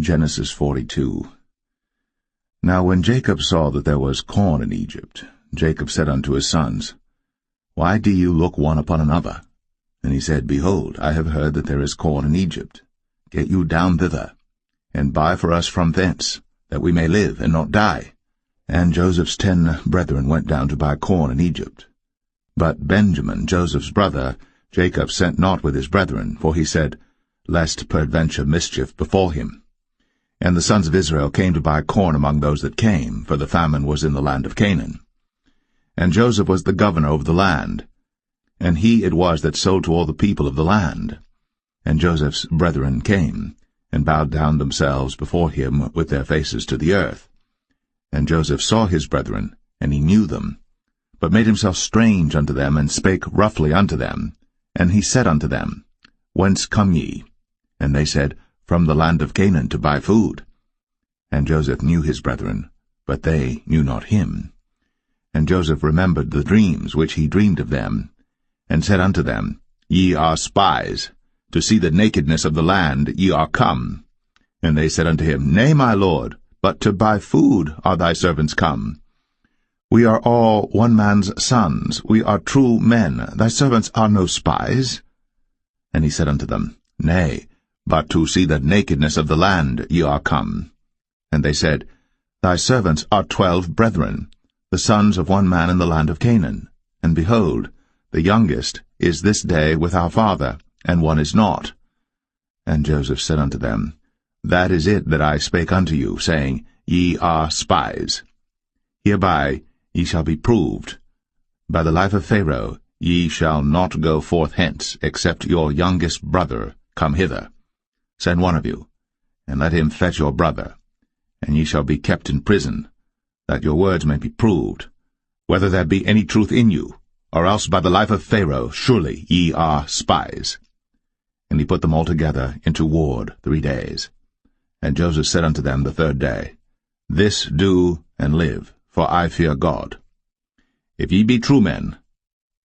Genesis 42. Now when Jacob saw that there was corn in Egypt, Jacob said unto his sons, Why do you look one upon another? And he said, Behold, I have heard that there is corn in Egypt. Get you down thither, and buy for us from thence, that we may live and not die. And Joseph's 10 brethren went down to buy corn in Egypt. But Benjamin, Joseph's brother, Jacob sent not with his brethren, for he said, Lest peradventure mischief befall him. And the sons of Israel came to buy corn among those that came, for the famine was in the land of Canaan. And Joseph was the governor over the land, and he it was that sold to all the people of the land. And Joseph's brethren came, and bowed down themselves before him with their faces to the earth. And Joseph saw his brethren, and he knew them, but made himself strange unto them, and spake roughly unto them. And he said unto them, Whence come ye? And they said, From the land of Canaan to buy food. And Joseph knew his brethren, but they knew not him. And Joseph remembered the dreams which he dreamed of them, and said unto them, Ye are spies. To see the nakedness of the land ye are come. And they said unto him, Nay, my lord, but to buy food are thy servants come. We are all one man's sons, we are true men, thy servants are no spies. And he said unto them, Nay, but to see the nakedness of the land ye are come. And they said, Thy servants are 12 brethren, the sons of one man in the land of Canaan. And behold, the youngest is this day with our father, and one is not. And Joseph said unto them, That is it that I spake unto you, saying, Ye are spies. Hereby ye shall be proved. By the life of Pharaoh ye shall not go forth hence, except your youngest brother come hither. Send one of you, and let him fetch your brother, and ye shall be kept in prison, that your words may be proved, whether there be any truth in you, or else by the life of Pharaoh surely ye are spies. And he put them all together into ward 3 days. And Joseph said unto them the 3rd day, This do and live, for I fear God. If ye be true men,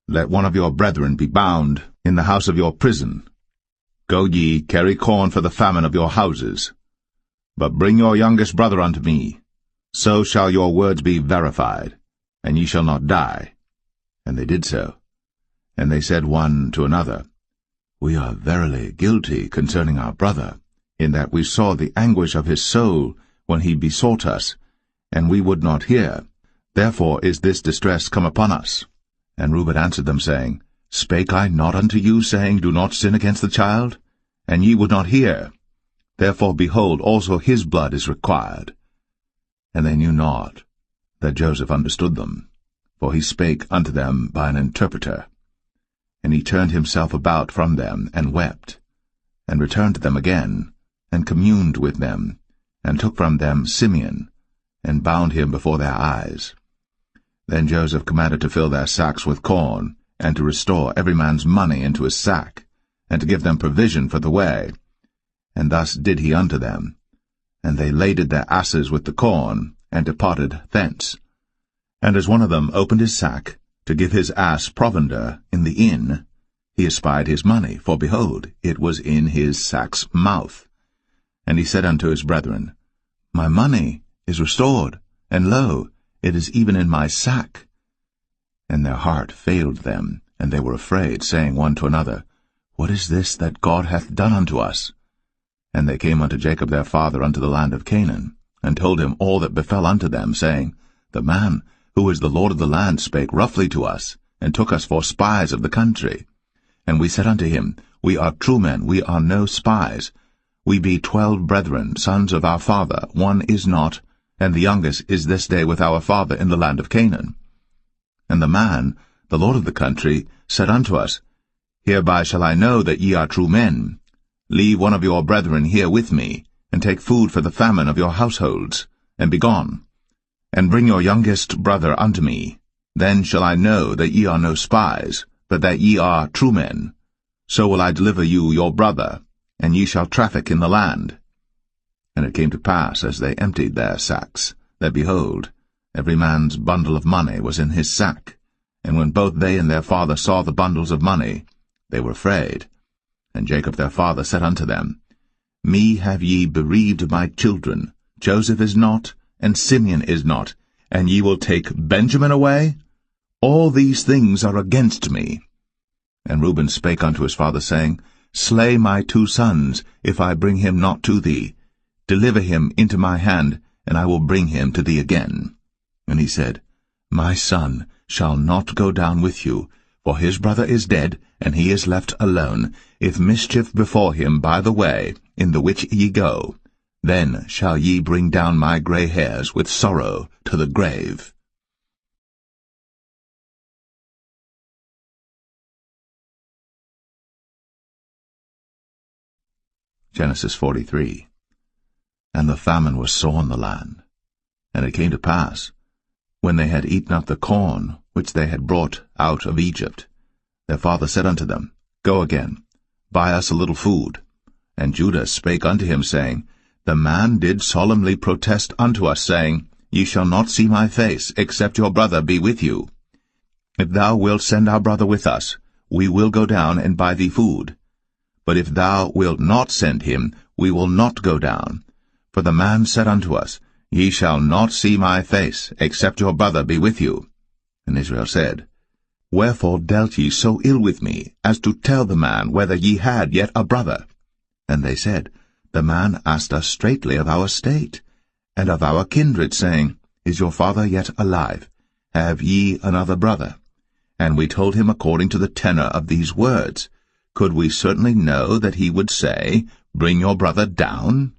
let one of your brethren be bound in the house of your prison. Go ye, carry corn for the famine of your houses. But bring your youngest brother unto me. So shall your words be verified, and ye shall not die. And they did so. And they said one to another, We are verily guilty concerning our brother, in that we saw the anguish of his soul when he besought us, and we would not hear. Therefore is this distress come upon us. And Reuben answered them, saying, Spake I not unto you, saying, Do not sin against the child? And ye would not hear. Therefore, behold, also his blood is required. And they knew not that Joseph understood them, for he spake unto them by an interpreter. And he turned himself about from them, and wept, and returned to them again, and communed with them, and took from them Simeon, and bound him before their eyes. Then Joseph commanded to fill their sacks with corn, and to restore every man's money into his sack, and to give them provision for the way. And thus did he unto them. And they laded their asses with the corn, and departed thence. And as one of them opened his sack, to give his ass provender in the inn, he espied his money, for behold, it was in his sack's mouth. And he said unto his brethren, My money is restored, and lo, it is even in my sack. And their heart failed them, and they were afraid, saying one to another, What is this that God hath done unto us? And they came unto Jacob their father unto the land of Canaan, and told him all that befell unto them, saying, The man who is the Lord of the land spake roughly to us, and took us for spies of the country. And we said unto him, We are true men, we are no spies. We be 12 brethren, sons of our father, one is not, and the youngest is this day with our father in the land of Canaan. And the man, the Lord of the country, said unto us, Hereby shall I know that ye are true men. Leave one of your brethren here with me, and take food for the famine of your households, and be gone. And bring your youngest brother unto me. Then shall I know that ye are no spies, but that ye are true men. So will I deliver you your brother, and ye shall traffic in the land. And it came to pass, as they emptied their sacks, that, behold, every man's bundle of money was in his sack. And when both they and their father saw the bundles of money, they were afraid. And Jacob their father said unto them, Me have ye bereaved my children. Joseph is not, and Simeon is not, and ye will take Benjamin away? All these things are against me. And Reuben spake unto his father, saying, Slay my 2 sons, if I bring him not to thee. Deliver him into my hand, and I will bring him to thee again. And he said, My son shall not go down with you, for his brother is dead, and he is left alone. If mischief befall him by the way, in the which ye go, then shall ye bring down my grey hairs with sorrow to the grave. Genesis 43. And the famine was sore in the land. And it came to pass, when they had eaten up the corn which they had brought out of Egypt, their father said unto them, Go again, buy us a little food. And Judah spake unto him, saying, The man did solemnly protest unto us, saying, Ye shall not see my face, except your brother be with you. If thou wilt send our brother with us, we will go down and buy thee food. But if thou wilt not send him, we will not go down. For the man said unto us, Ye shall not see my face, except your brother be with you. And Israel said, Wherefore dealt ye so ill with me, as to tell the man whether ye had yet a brother? And they said, The man asked us straitly of our state, and of our kindred, saying, Is your father yet alive? Have ye another brother? And we told him according to the tenor of these words. Could we certainly know that he would say, Bring your brother down?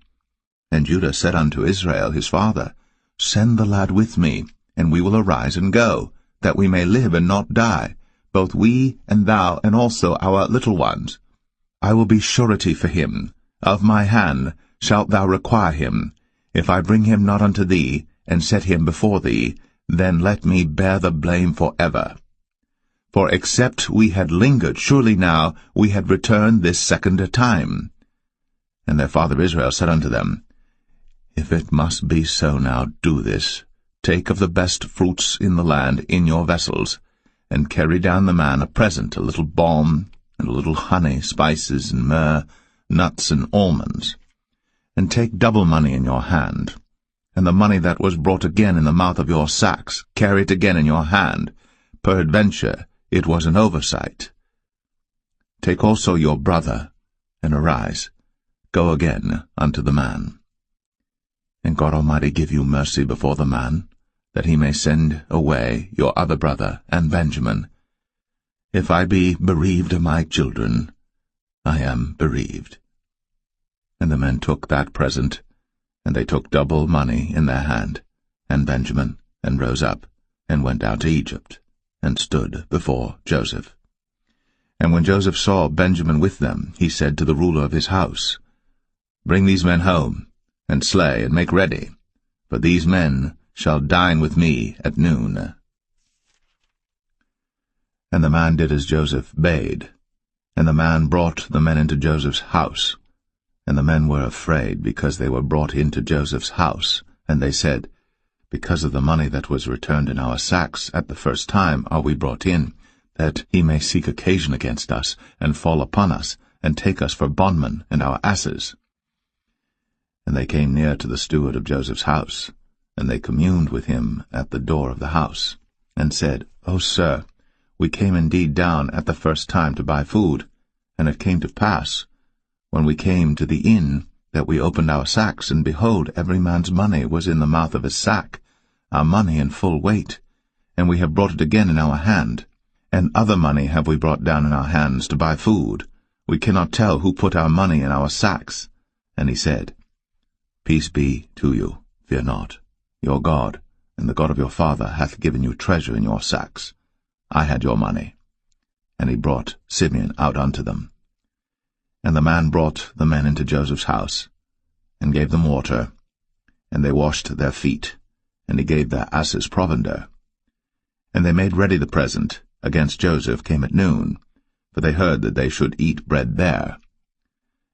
And Judah said unto Israel his father, Send the lad with me, and we will arise and go, that we may live and not die, both we and thou, and also our little ones. I will be surety for him. Of my hand shalt thou require him. If I bring him not unto thee, and set him before thee, then let me bear the blame for ever. For except we had lingered, surely now we had returned this second time. And their father Israel said unto them, If it must be so now, do this. Take of the best fruits in the land in your vessels, and carry down the man a present, a little balm, and a little honey, spices, and myrrh, nuts, and almonds. And take double money in your hand, and the money that was brought again in the mouth of your sacks, carry it again in your hand. Peradventure it was an oversight. Take also your brother, and arise, go again unto the man. And God Almighty give you mercy before the man, that he may send away your other brother and Benjamin. If I be bereaved of my children, I am bereaved. And the men took that present, and they took double money in their hand, and Benjamin, and rose up, and went down to Egypt, and stood before Joseph. And when Joseph saw Benjamin with them, he said to the ruler of his house, Bring these men home, and slay, and make ready, for these men shall dine with me at noon. And the man did as Joseph bade, and the man brought the men into Joseph's house. And the men were afraid, because they were brought into Joseph's house, and they said, Because of the money that was returned in our sacks at the first time are we brought in, that he may seek occasion against us, and fall upon us, and take us for bondmen and our asses. And they came near to the steward of Joseph's house, and they communed with him at the door of the house, and said, O sir, we came indeed down at the first time to buy food, and it came to pass, when we came to the inn, that we opened our sacks, and behold, every man's money was in the mouth of his sack, our money in full weight, and we have brought it again in our hand. And other money have we brought down in our hands to buy food. We cannot tell who put our money in our sacks. And he said, Peace be to you, fear not. Your God, and the God of your father, hath given you treasure in your sacks. I had your money. And he brought Simeon out unto them. And the man brought the men into Joseph's house, and gave them water, and they washed their feet, and he gave their asses provender. And they made ready the present against Joseph came at noon, for they heard that they should eat bread there.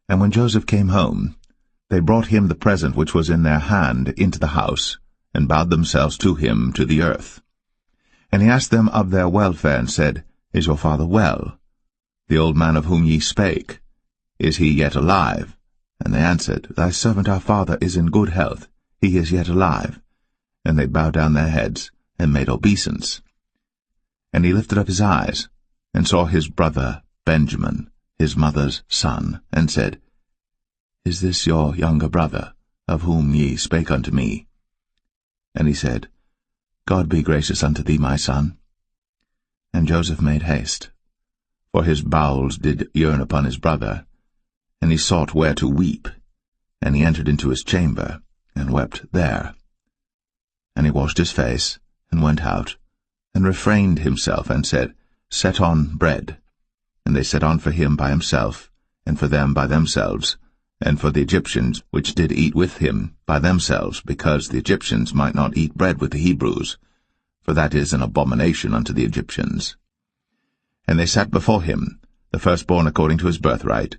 And when Joseph came home, they brought him the present which was in their hand into the house, and bowed themselves to him to the earth. And he asked them of their welfare, and said, Is your father well? The old man of whom ye spake, is he yet alive? And they answered, Thy servant our father is in good health, he is yet alive. And they bowed down their heads, and made obeisance. And he lifted up his eyes, and saw his brother Benjamin, his mother's son, and said, Is this your younger brother, of whom ye spake unto me? And he said, God be gracious unto thee, my son. And Joseph made haste, for his bowels did yearn upon his brother, and he sought where to weep. And he entered into his chamber, and wept there. And he washed his face, and went out, and refrained himself, and said, Set on bread. And they set on for him by himself, and for them by themselves, and for the Egyptians which did eat with him by themselves, because the Egyptians might not eat bread with the Hebrews, for that is an abomination unto the Egyptians. And they sat before him, the firstborn according to his birthright,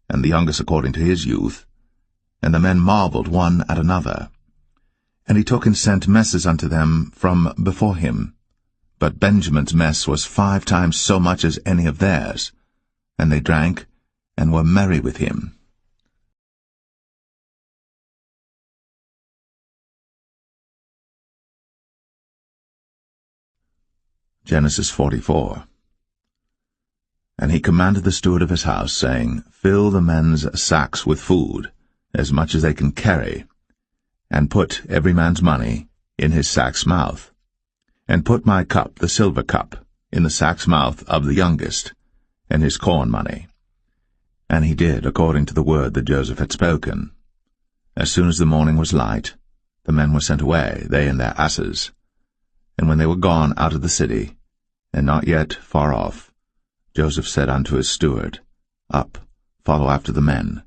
and the youngest according to his youth. And the men marveled one at another. And he took and sent messes unto them from before him. But Benjamin's mess was 5 times so much as any of theirs. And they drank, and were merry with him. Genesis 44. And he commanded the steward of his house, saying, Fill the men's sacks with food, as much as they can carry, and put every man's money in his sack's mouth. And put my cup, the silver cup, in the sack's mouth of the youngest, and his corn money. And he did according to the word that Joseph had spoken. As soon as the morning was light, the men were sent away, they and their asses. And when they were gone out of the city, and not yet far off, Joseph said unto his steward, Up, follow after the men,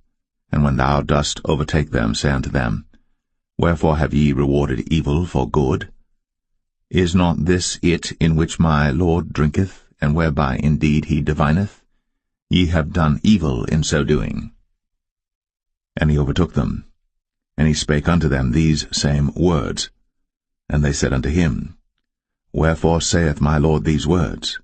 and when thou dost overtake them, say unto them, Wherefore have ye rewarded evil for good? Is not this it in which my Lord drinketh, and whereby indeed he divineth? Ye have done evil in so doing. And he overtook them, and he spake unto them these same words. And they said unto him, Wherefore saith my Lord these words?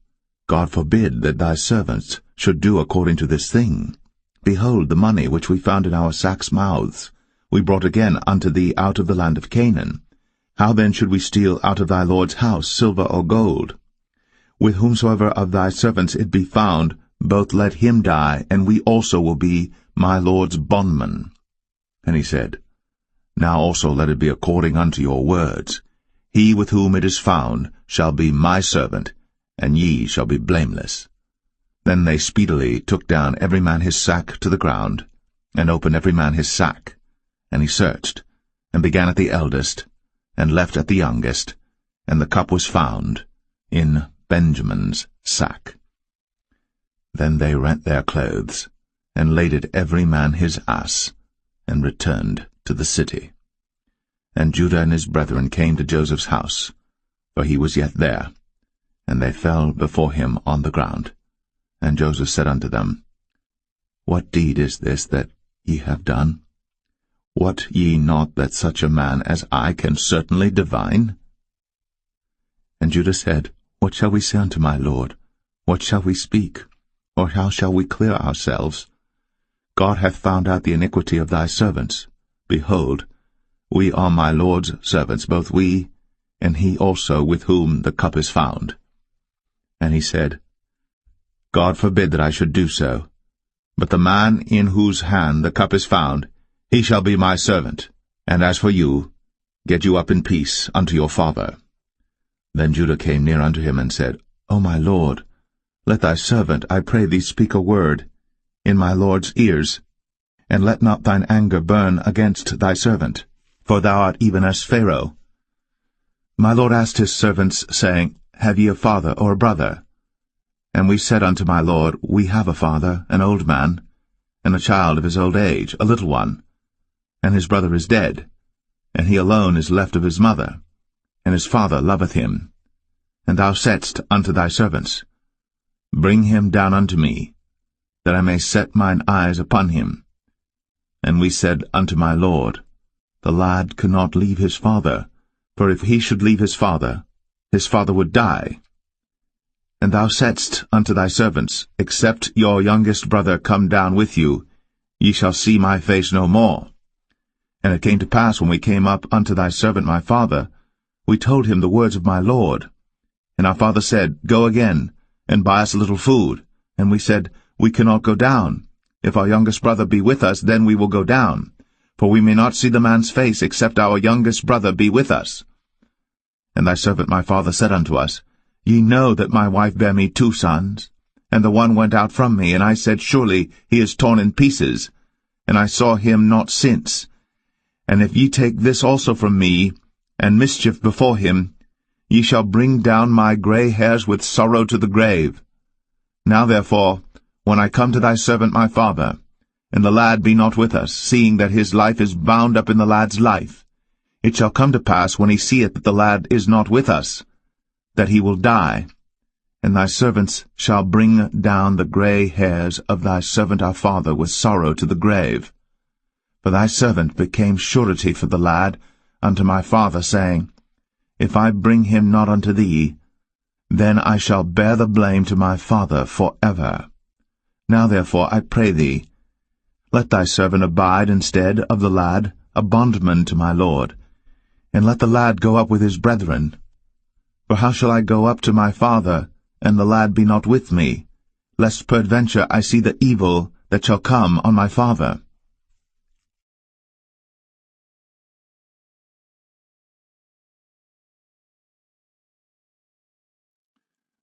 God forbid that thy servants should do according to this thing. Behold, the money which we found in our sacks' mouths we brought again unto thee out of the land of Canaan. How then should we steal out of thy Lord's house silver or gold? With whomsoever of thy servants it be found, both let him die, and we also will be my Lord's bondmen. And he said, Now also let it be according unto your words. He with whom it is found shall be my servant, and ye shall be blameless. Then they speedily took down every man his sack to the ground, and opened every man his sack. And he searched, and began at the eldest, and left at the youngest, and the cup was found in Benjamin's sack. Then they rent their clothes, and laded every man his ass, and returned to the city. And Judah and his brethren came to Joseph's house, for he was yet there, and they fell before him on the ground. And Joseph said unto them, What deed is this that ye have done? Wot ye not that such a man as I can certainly divine? And Judah said, What shall we say unto my Lord? What shall we speak? Or how shall we clear ourselves? God hath found out the iniquity of thy servants. Behold, we are my Lord's servants, both we, and he also with whom the cup is found. And he said, God forbid that I should do so. But the man in whose hand the cup is found, he shall be my servant. And as for you, get you up in peace unto your father. Then Judah came near unto him, and said, O my Lord, let thy servant, I pray thee, speak a word in my Lord's ears, and let not thine anger burn against thy servant, for thou art even as Pharaoh. My Lord asked his servants, saying, Have ye a father or a brother? And we said unto my Lord, We have a father, an old man, and a child of his old age, a little one. And his brother is dead, and he alone is left of his mother, and his father loveth him. And thou saidst unto thy servants, Bring him down unto me, that I may set mine eyes upon him. And we said unto my Lord, The lad cannot leave his father, for if he should leave his father would die. And thou saidst unto thy servants, Except your youngest brother come down with you, ye shall see my face no more. And it came to pass, when we came up unto thy servant my father, we told him the words of my lord. And our father said, Go again, and buy us a little food. And we said, We cannot go down. If our youngest brother be with us, then we will go down. For we may not see the man's face, except our youngest brother be with us. And thy servant my father said unto us, Ye know that my wife bare me 2 sons, and the one went out from me, and I said, Surely he is torn in pieces, and I saw him not since. And if ye take this also from me, and mischief before him, ye shall bring down my gray hairs with sorrow to the grave. Now therefore, when I come to thy servant my father, and the lad be not with us, seeing that his life is bound up in the lad's life, it shall come to pass, when he seeth that the lad is not with us, that he will die. And thy servants shall bring down the gray hairs of thy servant our father with sorrow to the grave. For thy servant became surety for the lad unto my father, saying, If I bring him not unto thee, then I shall bear the blame to my father for ever. Now therefore, I pray thee, let thy servant abide instead of the lad, a bondman to my lord, and let the lad go up with his brethren. For how shall I go up to my father, and the lad be not with me, lest peradventure I see the evil that shall come on my father?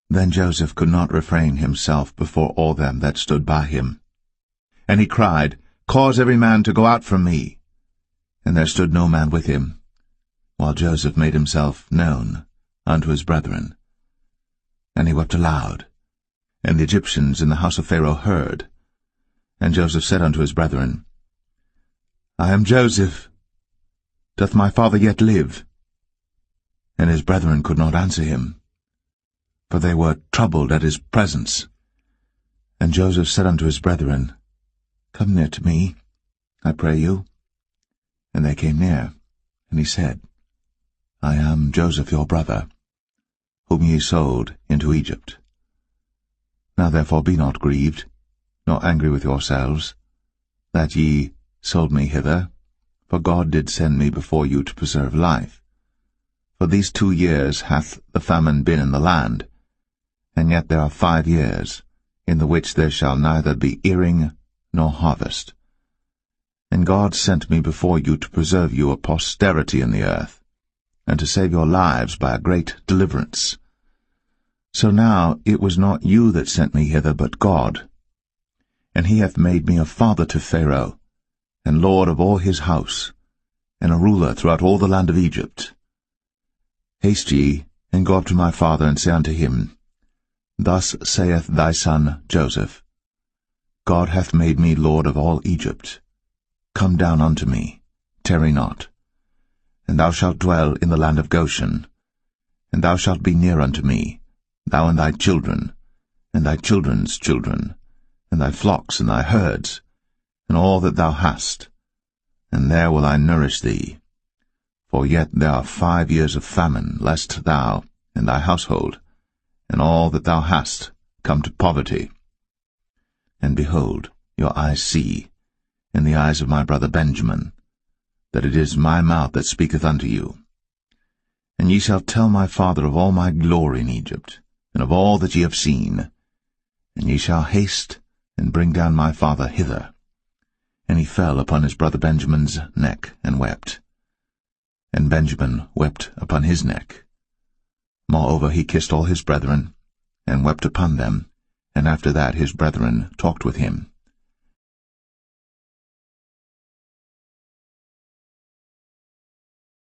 Then Joseph could not refrain himself before all them that stood by him. And he cried, Cause every man to go out from me. And there stood no man with him, while Joseph made himself known unto his brethren. And he wept aloud. And the Egyptians in the house of Pharaoh heard. And Joseph said unto his brethren, I am Joseph. Doth my father yet live? And his brethren could not answer him, for they were troubled at his presence. And Joseph said unto his brethren, Come near to me, I pray you. And they came near, and he said, I am Joseph your brother, whom ye sold into Egypt. Now therefore be not grieved, nor angry with yourselves, that ye sold me hither, for God did send me before you to preserve life. For these 2 years hath the famine been in the land, and yet there are 5 years, in the which there shall neither be earing nor harvest. And God sent me before you to preserve you a posterity in the earth, and to save your lives by a great deliverance. So now it was not you that sent me hither, but God. And he hath made me a father to Pharaoh, and lord of all his house, and a ruler throughout all the land of Egypt. Haste ye, and go up to my father, and say unto him, Thus saith thy son Joseph, God hath made me lord of all Egypt. Come down unto me, tarry not. And thou shalt dwell in the land of Goshen. And thou shalt be near unto me, thou and thy children, and thy children's children, and thy flocks and thy herds, and all that thou hast. And there will I nourish thee. For yet there are 5 years of famine, lest thou and thy household, and all that thou hast, come to poverty. And behold, your eyes see, in the eyes of my brother Benjamin, that it is my mouth that speaketh unto you. And ye shall tell my father of all my glory in Egypt, and of all that ye have seen. And ye shall haste, and bring down my father hither. And he fell upon his brother Benjamin's neck, and wept. And Benjamin wept upon his neck. Moreover he kissed all his brethren, and wept upon them, and after that his brethren talked with him.